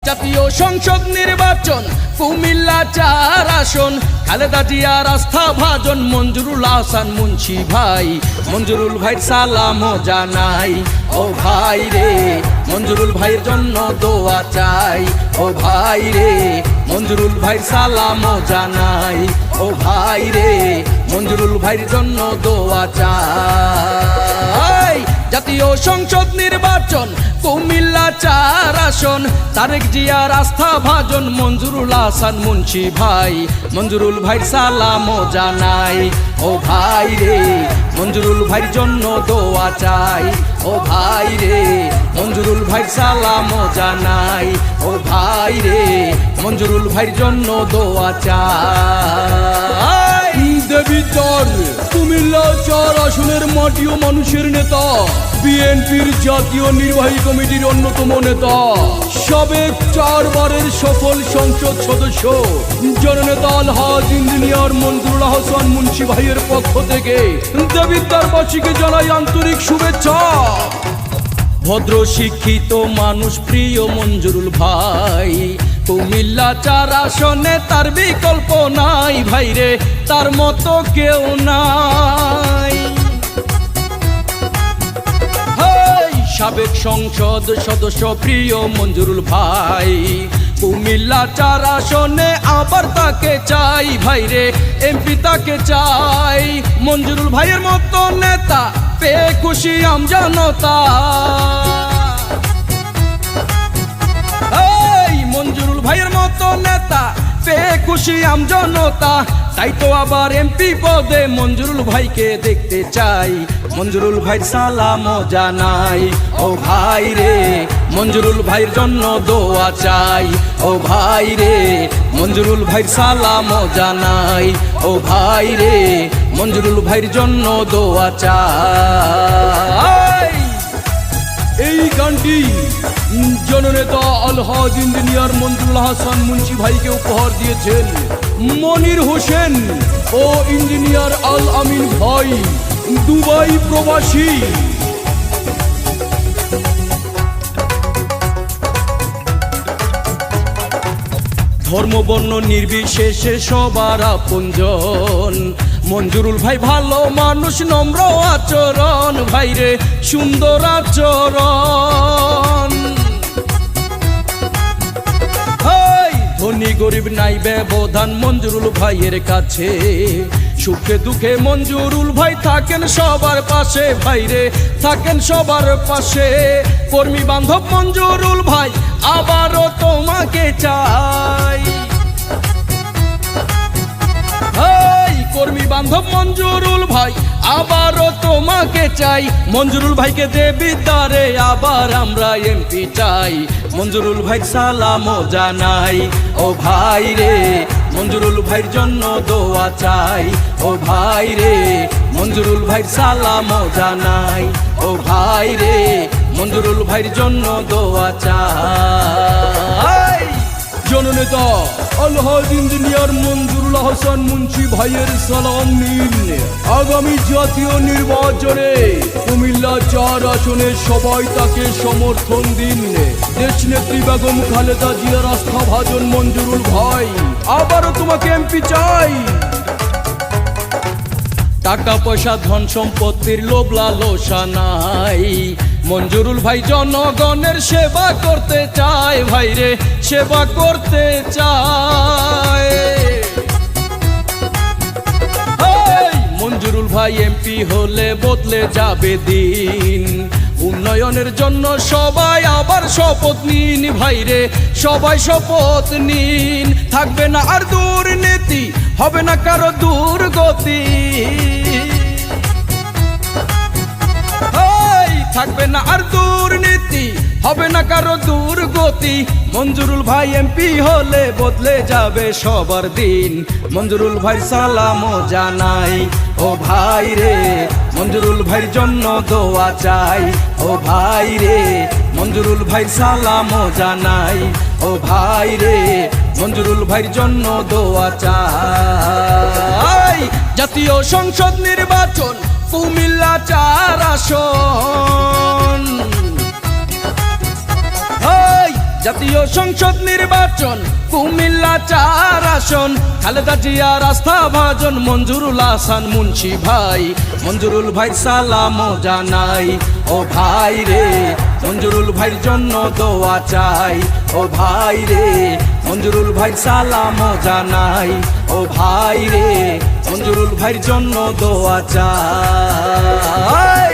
জাতীয় সংসদ নির্বাচন কুমিল্লা 4 আসন, খালেদা জিয়ার আস্থা ভাজন মঞ্জুরুল হাসান মুন্সি ভাই। মঞ্জুরুল ভাইয়ের সালাম জানাই, ও ভাই রে মঞ্জুরুল ভাইয়ের জন্য দোয়া চাই। ও ভাই রে মঞ্জুরুল ভাইয়ের সালাম জানাই, ও ভাই রে মঞ্জুরুল ভাইয়ের জন্য দোয়া চাই। জাতীয় সংসদ নির্বাচন কুমিল্লা 4 আসন, তারেক জিয়ার আস্থা ভাজন মঞ্জুরুল হাসান মুন্সি ভাই। মঞ্জুরুল ভাইয়ের সালাম জানাই, ও ভাই রে মঞ্জুরুল ভাইয়ের জন্য দোয়া চাই। ও ভাই রে মঞ্জুরুল ভাইয়ের সালাম জানাই, ও ভাই রে মঞ্জুরুল ভাইয়ের জন্য দোয়া চাই। দেবিদ্বার কুমিল্লা 4 আসনের মাটি ও মানুষের নেতা, বিএনপির জাতীয় নির্বাহী কমিটির অন্যতম নেতা, সাবেক 4 বারের সফল সংসদ সদস্য জননেতা আলহাজ ইঞ্জিনিয়ার মঞ্জুরুল হাসান মুন্সি ভাইয়ের পক্ষ থেকে দেবিদ্বারবাসীকে জানাই আন্তরিক শুভেচ্ছা। ভদ্র শিক্ষিত মানুষ প্রিয় মঞ্জুরুল ভাই, কুমিল্লা 4 আসনে তার বিকল্প নাই ভাইরে, তার মতো কেউ নাই। সাবেক সংসদ সদস্য প্রিয় মঞ্জুরুল ভাই, কুমিল্লা 4 আসনে আবার তাকে চাই ভাইরে, এমপি তাকে চাই। মঞ্জুরুল ভাইয়ের মতো নেতা পেয়ে খুশি আমজনতা। মঞ্জুরুল ভাইয়ের মতো নেতা পেয়ে খুশি আমজনতা, তাই তো আবার এমপি পদে মঞ্জুরুল ভাইকে দেখতে চাই। মঞ্জুরুল ভাই সালাম জানাই, ও ভাই রে মঞ্জুরুল ভাইয়ের জন্য দোয়া চাই। ও ভাই রে মঞ্জুরুল ভাই সালাম জানাই, ও ভাই রে মঞ্জুরুল ভাইয়ের জন্য দোয়া চাই। এই গানটি জননেতা আলহাজ ইঞ্জিনিয়ার মঞ্জুরুল হাসান মুন্সি ভাইকে উপহার দিয়েছেন মনির হোসেন ও ইঞ্জিনিয়ার আল আমিন ভাই, দুবাই প্রবাসী। ধর্ম বর্ণ নির্বিশেষে সবার আপনজন, মঞ্জুরুল ভাই ভালো মানুষ, নম্র আচরণ ভাইরে সুন্দর আচরণ। ধনী গরিব নাই ব্যবধান মঞ্জুরুল ভাইয়ের কাছে, সুখে দুঃখে মঞ্জুরুল ভাই থাকেন সবার পাশে ভাইরে, থাকেন সবার পাশে। কর্মী বান্ধব মঞ্জুরুল ভাই আবারও তোমাকে চাই। কর্মী বান্ধব মঞ্জুরুল ভাই আবারও তোমাকে চাই। মঞ্জুরুল ভাইকে দেবিদ্বারে আবার আমরা এমপি চাই। মঞ্জুরুল ভাই সালাম জানাই, ও ভাই রে মঞ্জুরুল ভাইয়ের জন্য দোয়া চাই। ও ভাই রে মঞ্জুরুল ভাই সালাম জানাই, ও ভাই রে মঞ্জুরুল ভাইয়ের জন্য দোয়া চাই। জননেতা আলহাজ ইঞ্জিনিয়ার মঞ্জুরুল হাসান মুন্সি ভাইয়ের সালাম নিন। আগামী জাতীয় নির্বাচনে কুমিল্লা 4 আসনে সবাই তাকে সমর্থন দিন। দেশনেত্রী বেগম খালেদা জিয়ার আস্থা ভাজন মঞ্জুরুল ভাই, আবারও তোমাকে এমপি চাই। টাকা পয়সা ধন সম্পত্তির লোভ লালসা নাই, মঞ্জুরুল ভাই জনগণের সেবা করতে চায় ভাইরে, সেবা করতে চায়। মঞ্জুরুল ভাই এমপি হলে বদলে যাবে দিন, উন্নয়নের জন্য সবাই আবার শপথ নিন ভাইরে, সবাই শপথ নিন। থাকবে না আর দুর্নীতি, হবে না কারো দুর্গতি, থাকবে না আর দুর্নীতি, হবে না কারো দুর্গতি। মঞ্জুরুল ভাই এমপি হলে বদলে যাবে সবার দিন। মঞ্জুরুল ভাই সালাম জানাই, ও ভাই রে মঞ্জুরুল ভাইয়ের জন্য দোয়া চাই। ও ভাই রে মঞ্জুরুল ভাই সালাম জানাই, ও ভাই রে মঞ্জুরুল ভাইয়ের জন্য দোয়া চাই। জাতীয় সংসদ নির্বাচন কুমিল্লা 4 আসন, জাতীয় সংসদ নির্বাচন কুমিল্লা 4 আসন, খালেদা জিয়ার আস্থা ভাজন মঞ্জুরুল হাসান মুন্সি ভাই। মঞ্জুরুল ভাই সালাম জানাই, ও ভাই রে মঞ্জুরুল ভাইয়ের জন্য দোয়া চাই। ও ভাই রে মঞ্জুরুল ভাই সালাম জানাই, ও ভাই রে মঞ্জুরুল ভাইয়ের জন্য দোয়া চাই।